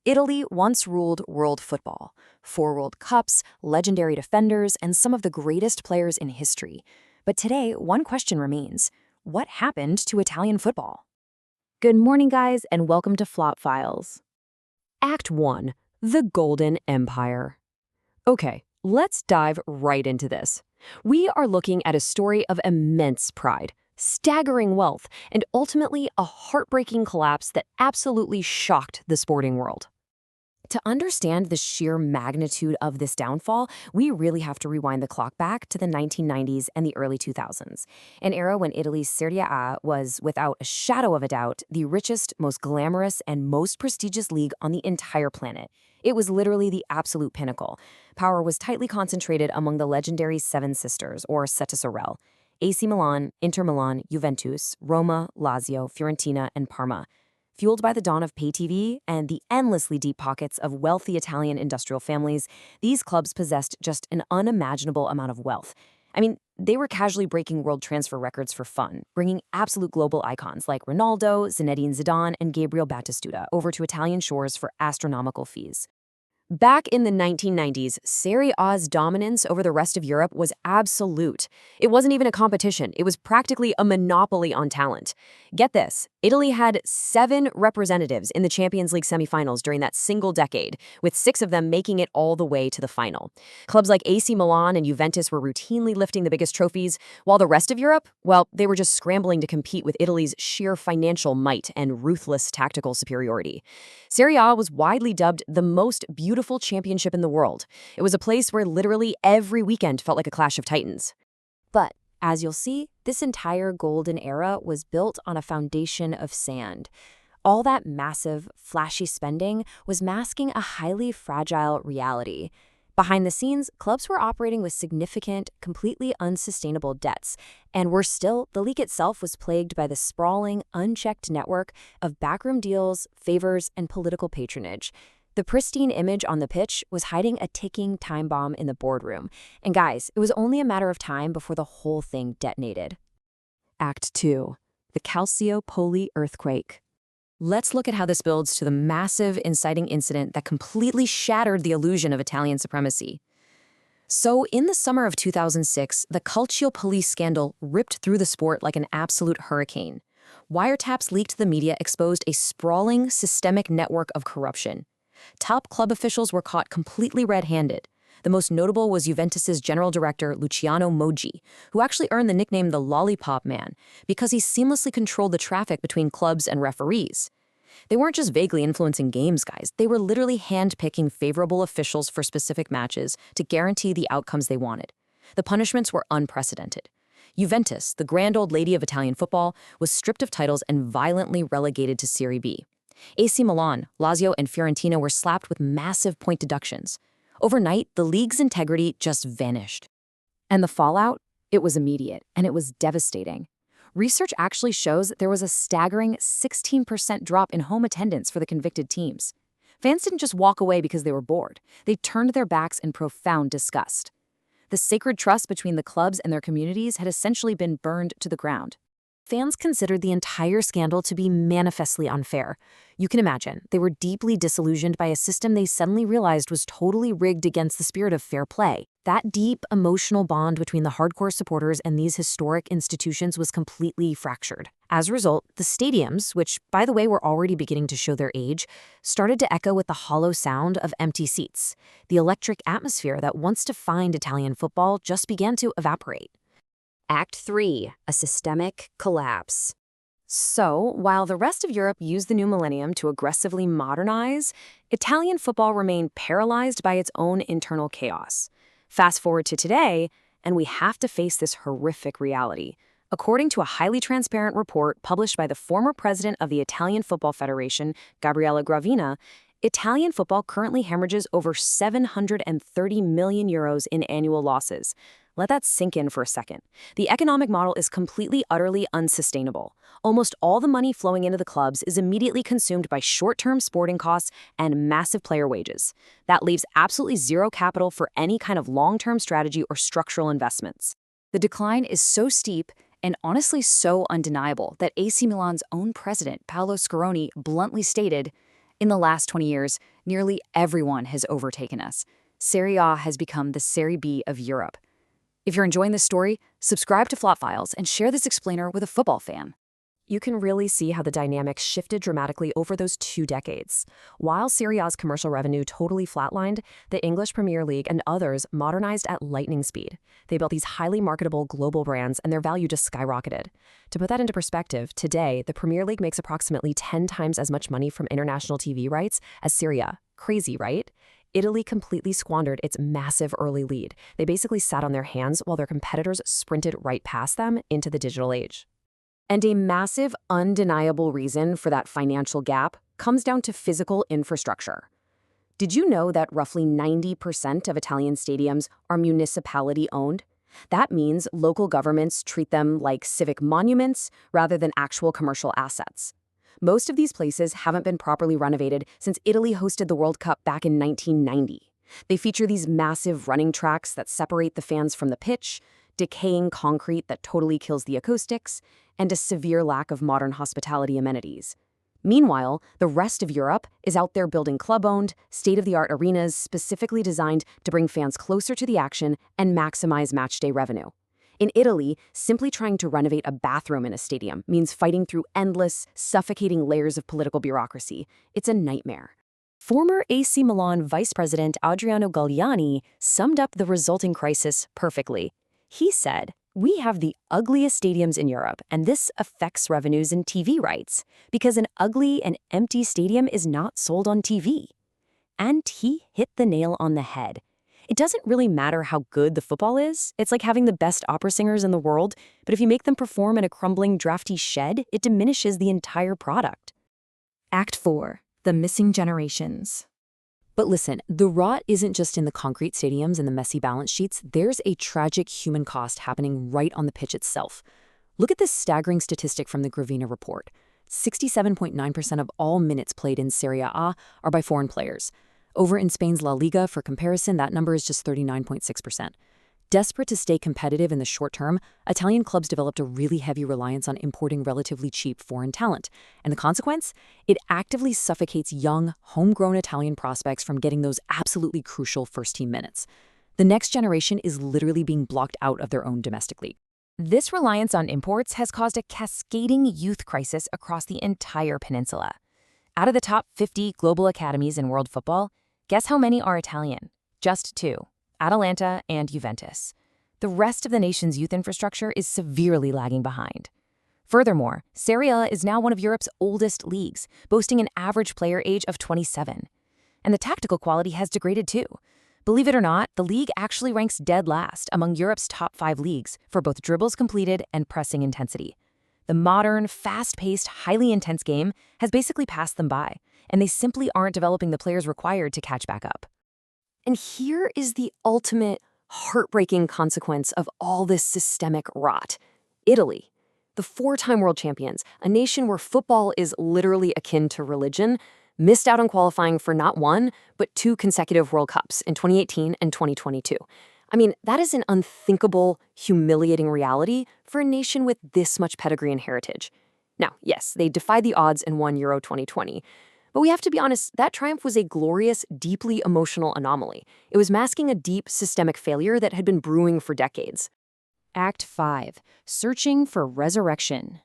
Italy once ruled world football. 4 World Cups, legendary defenders, and some of the greatest players in history. But today, one question remains. What happened to Italian football? Good morning, guys, and welcome to Flop Files. Act 1. The Golden Empire. Okay, let's dive right into this. We are looking at a story of immense pride, staggering wealth, and ultimately a heartbreaking collapse that absolutely shocked the sporting world. To understand the sheer magnitude of this downfall, we really have to rewind the clock back to the 1990s and the early 2000s, an era when Italy's Serie A was, without a shadow of a doubt, the richest, most glamorous, and most prestigious league on the entire planet. It was literally the absolute pinnacle. Power was tightly concentrated among the legendary Seven Sisters, or Sette Sorelle: AC Milan, Inter Milan, Juventus, Roma, Lazio, Fiorentina, and Parma. Fueled by the dawn of pay TV and the endlessly deep pockets of wealthy Italian industrial families, these clubs possessed just an unimaginable amount of wealth. I mean, they were casually breaking world transfer records for fun, bringing absolute global icons like Ronaldo, Zinedine Zidane, and Gabriel Batistuta over to Italian shores for astronomical fees. Back in the 1990s, Serie A's dominance over the rest of Europe was absolute. It wasn't even a competition. It was practically a monopoly on talent. Get this, Italy had 7 representatives in the Champions League semifinals during that single decade, with 6 of them making it all the way to the final. Clubs like AC Milan and Juventus were routinely lifting the biggest trophies, while the rest of Europe, well, they were just scrambling to compete with Italy's sheer financial might and ruthless tactical superiority. Serie A was widely dubbed the most beautiful championship in the world. It was a place where literally every weekend felt like a clash of titans. But, as you'll see, this entire golden era was built on a foundation of sand. All that massive, flashy spending was masking a highly fragile reality. Behind the scenes, clubs were operating with significant, completely unsustainable debts, and worse still, the league itself was plagued by the sprawling, unchecked network of backroom deals, favors, and political patronage. The pristine image on the pitch was hiding a ticking time bomb in the boardroom. And guys, it was only a matter of time before the whole thing detonated. Act 2. The Calciopoli Earthquake. Let's look at how this builds to the massive inciting incident that completely shattered the illusion of Italian supremacy. So, in the summer of 2006, the Calciopoli scandal ripped through the sport like an absolute hurricane. Wiretaps leaked to the media exposed a sprawling, systemic network of corruption. Top club officials were caught completely red-handed. The most notable was Juventus's general director, Luciano Moggi, who actually earned the nickname the Lollipop Man because he seamlessly controlled the traffic between clubs and referees. They weren't just vaguely influencing games, guys. They were literally hand-picking favorable officials for specific matches to guarantee the outcomes they wanted. The punishments were unprecedented. Juventus, the grand old lady of Italian football, was stripped of titles and violently relegated to Serie B. AC Milan, Lazio, and Fiorentina were slapped with massive point deductions. Overnight, the league's integrity just vanished. And the fallout? It was immediate, and it was devastating. Research actually shows that there was a staggering 16% drop in home attendance for the convicted teams. Fans didn't just walk away because they were bored. They turned their backs in profound disgust. The sacred trust between the clubs and their communities had essentially been burned to the ground. Fans considered the entire scandal to be manifestly unfair. You can imagine, they were deeply disillusioned by a system they suddenly realized was totally rigged against the spirit of fair play. That deep, emotional bond between the hardcore supporters and these historic institutions was completely fractured. As a result, the stadiums, which, by the way, were already beginning to show their age, started to echo with the hollow sound of empty seats. The electric atmosphere that once defined Italian football just began to evaporate. Act 3. A systemic collapse. So, while the rest of Europe used the new millennium to aggressively modernize, Italian football remained paralyzed by its own internal chaos. Fast forward to today, and we have to face this horrific reality. According to a highly transparent report published by the former president of the Italian Football Federation, Gabriele Gravina, Italian football currently hemorrhages over €730 million in annual losses. Let that sink in for a second. The economic model is completely, utterly unsustainable. Almost all the money flowing into the clubs is immediately consumed by short-term sporting costs and massive player wages. That leaves absolutely zero capital for any kind of long-term strategy or structural investments. The decline is so steep and honestly so undeniable that AC Milan's own president, Paolo Rossi, bluntly stated, In the last 20 years, nearly everyone has overtaken us. Serie A has become the Serie B of Europe. If you're enjoying this story, subscribe to Flop Files and share this explainer with a football fan. You can really see how the dynamics shifted dramatically over those 2 decades. While Serie A's commercial revenue totally flatlined, the English Premier League and others modernized at lightning speed. They built these highly marketable global brands and their value just skyrocketed. To put that into perspective, today, the Premier League makes approximately 10 times as much money from international TV rights as Serie A. Crazy, right? Italy completely squandered its massive early lead. They basically sat on their hands while their competitors sprinted right past them into the digital age. And a massive, undeniable reason for that financial gap comes down to physical infrastructure. Did you know that roughly 90% of Italian stadiums are municipality-owned? That means local governments treat them like civic monuments rather than actual commercial assets. Most of these places haven't been properly renovated since Italy hosted the World Cup back in 1990. They feature these massive running tracks that separate the fans from the pitch, decaying concrete that totally kills the acoustics, and a severe lack of modern hospitality amenities. Meanwhile, the rest of Europe is out there building club-owned, state-of-the-art arenas specifically designed to bring fans closer to the action and maximize matchday revenue. In Italy, simply trying to renovate a bathroom in a stadium means fighting through endless, suffocating layers of political bureaucracy. It's a nightmare. Former AC Milan Vice President Adriano Galliani summed up the resulting crisis perfectly. He said, "We have the ugliest stadiums in Europe, and this affects revenues and TV rights, because an ugly and empty stadium is not sold on TV." And he hit the nail on the head. It doesn't really matter how good the football is. It's like having the best opera singers in the world, but if you make them perform in a crumbling, drafty shed, it diminishes the entire product. Act 4. The Missing Generations. But listen, the rot isn't just in the concrete stadiums and the messy balance sheets. There's a tragic human cost happening right on the pitch itself. Look at this staggering statistic from the Gravina report. 67.9% of all minutes played in Serie A are by foreign players. Over in Spain's La Liga, for comparison, that number is just 39.6%. Desperate to stay competitive in the short term, Italian clubs developed a really heavy reliance on importing relatively cheap foreign talent. And the consequence? It actively suffocates young, homegrown Italian prospects from getting those absolutely crucial first-team minutes. The next generation is literally being blocked out of their own domestic league. This reliance on imports has caused a cascading youth crisis across the entire peninsula. Out of the top 50 global academies in world football, guess how many are Italian? Just 2. Atalanta and Juventus. The rest of the nation's youth infrastructure is severely lagging behind. Furthermore, Serie A is now one of Europe's oldest leagues, boasting an average player age of 27. And the tactical quality has degraded too. Believe it or not, the league actually ranks dead last among Europe's top 5 leagues for both dribbles completed and pressing intensity. The modern, fast-paced, highly intense game has basically passed them by, and they simply aren't developing the players required to catch back up. And here is the ultimate heartbreaking consequence of all this systemic rot. Italy, the 4-time world champions, a nation where football is literally akin to religion, missed out on qualifying for not 1, but 2 consecutive World Cups in 2018 and 2022. I mean, that is an unthinkable, humiliating reality for a nation with this much pedigree and heritage. Now, yes, they defied the odds and won Euro 2020. But we have to be honest, that triumph was a glorious, deeply emotional anomaly. It was masking a deep, systemic failure that had been brewing for decades. Act 5. Searching for Resurrection.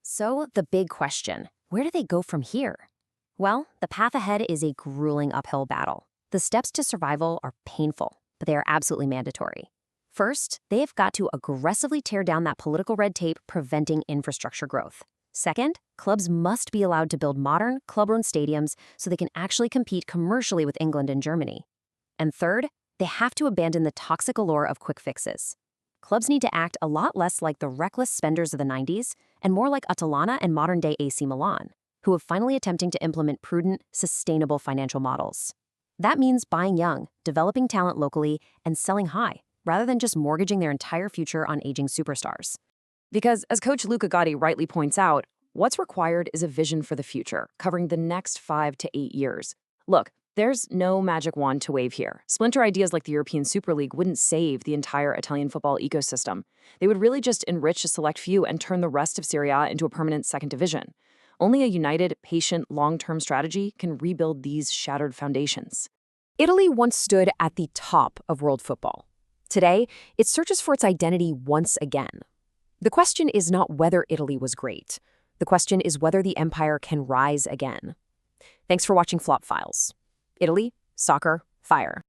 So, the big question, where do they go from here? Well, the path ahead is a grueling uphill battle. The steps to survival are painful, but they are absolutely mandatory. First, they have got to aggressively tear down that political red tape preventing infrastructure growth. Second, clubs must be allowed to build modern, club-run stadiums so they can actually compete commercially with England and Germany. And third, they have to abandon the toxic allure of quick fixes. Clubs need to act a lot less like the reckless spenders of the 90s and more like Atalanta and modern-day AC Milan, who are finally attempting to implement prudent, sustainable financial models. That means buying young, developing talent locally, and selling high, rather than just mortgaging their entire future on aging superstars. Because, as Coach Luca Gotti rightly points out, what's required is a vision for the future, covering the next 5 to 8 years. Look, there's no magic wand to wave here. Splinter ideas like the European Super League wouldn't save the entire Italian football ecosystem. They would really just enrich a select few and turn the rest of Serie A into a permanent second division. Only a united, patient, long-term strategy can rebuild these shattered foundations. Italy once stood at the top of world football. Today, it searches for its identity once again. The question is not whether Italy was great. The question is whether the empire can rise again. Thanks for watching Flop Files. Italy, soccer, fire.